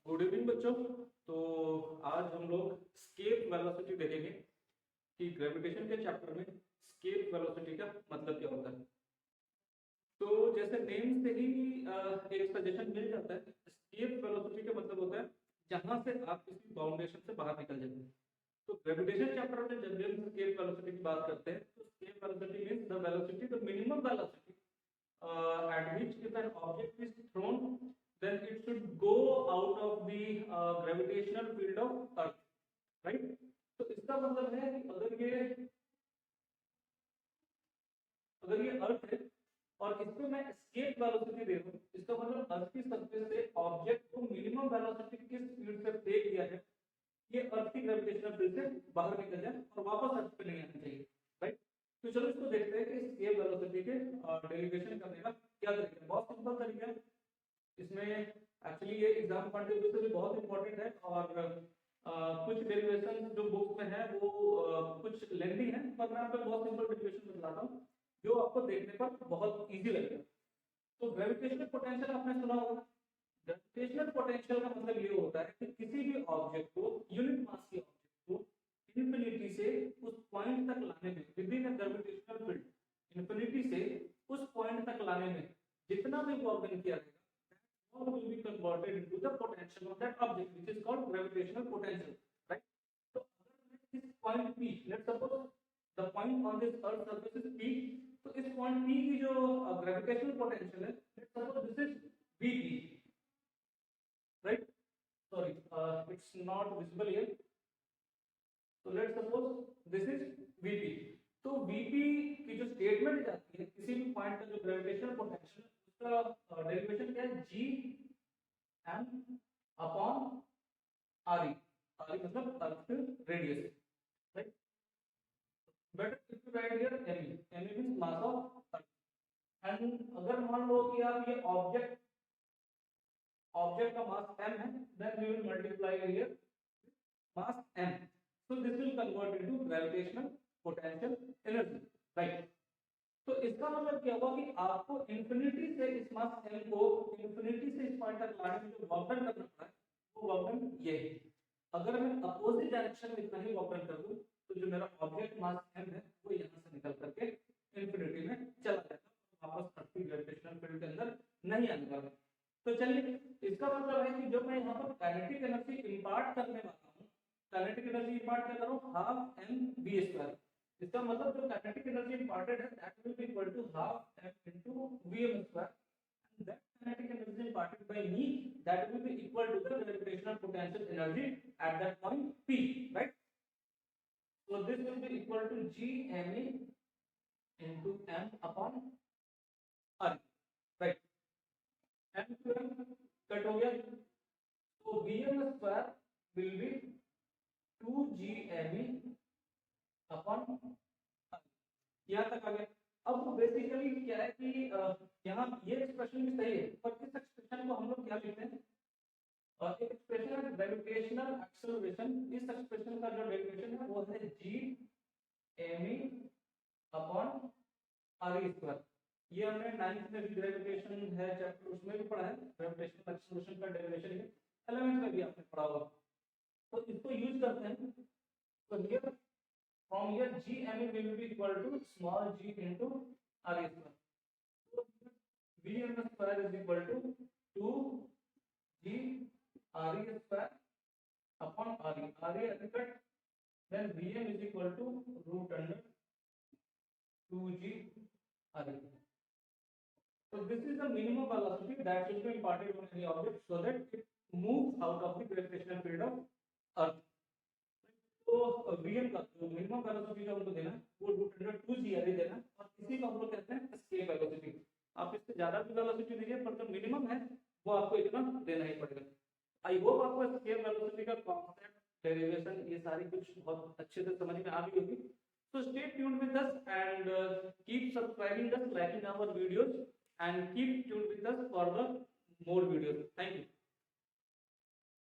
Good evening बच्चों। तो आज हम लोग स्केप वेलोसिटी देखेंगे कि ग्रेविटेशन के चैप्टर में स्केप वेलोसिटी का मतलब क्या होता है। तो जैसे नेम से ही एक सजेशन मिल जाता है, स्केप वेलोसिटी का मतलब होता है जहां से आप किसी बाउंडेशन से बाहर निकल जाते हैं। तो ग्रेविटेशन चैप्टर में जब भी हम स्केप वेलोसिटी की बात करते हैं तो escape velocity means the velocity, the minimum velocity at which if an object is thrown then it should go out of the gravitational field of earth, right? तो इसका मतलब है कि अगर ये अर्थ है और इस पे मैं एस्केप वेलोसिटी दे दूं, इसका मतलब अर्थ की सरफेस से ऑब्जेक्ट को मिनिमम वेलोसिटी किस स्पीड से फेंक दिया है, ये अर्थ की ग्रेविटेशनल फील्ड से बाहर निकल जाए और वापस अर्थ पे नहीं आना चाहिए, राइट? तो चलो इसको देखते हैं कि स्केप वेलोसिटी के डेरिवेशन करने का क्या तरीका है। बहुत सिंपल तरीका है। इसमें एक्चुअली ये एग्जाम पॉइंट ऑफ व्यू से भी बहुत इंपॉर्टेंट है और कुछ डेरिवेशन जो बुक्स में है वो कुछ लेंथी है, पर मैं आपको बहुत सिंपल डेरिवेशन बताता हूँ जो आपको देखने पर बहुत इजी लगेगा। तो ग्रेविटेशनल पोटेंशियल आपने सुना होगा। ग्रेविटेशनल पोटेंशियल का मतलब ये होता है कि किसी भी ऑब्जेक्ट को, यूनिट मास के ऑब्जेक्ट को इंफिनिटी से उस पॉइंट तक लाने में with in a gravitational field, infinity से उस पॉइंट तक लाने में जितना भी वर्क डन किया जाएगा all will be converted into the potential of that object, which is called gravitational potential, right? So अगर मैं इस point P, let's suppose the point on this earth surface is P, तो इस point P की जो gravitational potential है, let's suppose this is Vp, right? Sorry, it's not visible here. So let's suppose this is Vp. तो Vp की जो statement जाती है किसी भी point का जो gravitational potential उसका डेरिवेशन क्या है, G M upon R E. R E मतलब earth radius, right? But if you write here M E, M E means mass of earth. And अगर मान लो कि आप ये ऑब्जेक्ट का मास m है, then we will multiply here mass m, so this will convert into gravitational potential energy, right? तो इसका मतलब क्या हुआ कि आपको इंफिनिटी से इस मास m को इंफिनिटी से इस पॉइंट तक लाने में जो वर्क डन करना पड़ा है वो वर्क डन ये है। अगर मैं अपोजिट डायरेक्शन में इतना ही वर्क डन कर दूं तो जो मेरा ऑब्जेक्ट मास m है वो यहां से निकल करके इंफिनिटी में चला जाएगा, वापस अर्थ की ग्रेविटेशनल फील्ड के अंदर नहीं आने वाला। तो चलिए, इसका मतलब है कि जो मैं यहाँ पर काइनेटिक एनर्जी इंपार्ट करने वाला हूँ, काइनेटिक एनर्जी इंपार्ट कर रहा हूँ हाफ mv²। इसका मतलब जो काइनेटिक एनर्जी इंपार्टेड है that will be equal to half m into vm², and that kinetic energy imparted by me that will be equal to the gravitational potential energy at that point p, right? So this will be equal to gma into m upon r, right? m to m cut हो गया, तो vm² will be 2gme upon यहाँ तक आ गया। अब basically क्या है कि यहाँ ये एक्सप्रेशन भी सही है, पर इस एक्सप्रेशन को हम लोग क्या लिखते हैं, और एक एक्सप्रेशन है ग्रेविटेशनल एक्सेलरेशन। इस एक्सप्रेशन का जो डेरिवेशन है वो है g me अपॉन r²। ये हमने 9th में भी ग्रेविटेशन है चैप्टर उसमें भी पढ़ा है, ग्रेविटेशनल एक्सेलरेशन का डेरिवेशन है, 11th में भी आपने पढ़ा होगा। तो इसको यूज करते हैं। तो here from here gme will be equal to small g into r²। so vm² is equal to 2g re² upon re, re cut, then vm is equal to root under 2g re। so this is the minimum velocity that should be imparted on any object so that it moves out of the gravitational field of earth। तो vm का जो minimum velocity का हमको देना वो √2g देना, और इसी को हम लोग कहते हैं एस्केप वेलोसिटी। आप इससे ज्यादा भी वेलोसिटी दीजिए पर जो मिनिमम है वो आपको इतना देना ही पड़ेगा। आई होप आपको एस्केप वेलोसिटी का कॉन्सेप्ट, डेरिवेशन, ये सारी कुछ बहुत अच्छे से समझ में आ गई होगी। So stay tuned with us and keep subscribing us, liking our videos and keep tuned with us for the more videos. Thank you.